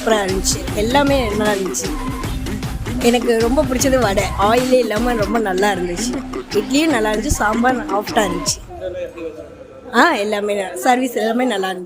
சூப்பராக இருந்துச்சு, எல்லாமே நல்லா இருந்துச்சு. எனக்கு ரொம்ப பிடிச்சது வடை, ஆயிலே இல்லாமல் ரொம்ப நல்லா இருந்துச்சு. இட்லியும் நல்லா இருந்துச்சு, சாம்பார் ஆஃப்டாக இருந்துச்சு. எல்லாமே சர்வீஸ் எல்லாமே நல்லா இருந்துச்சு.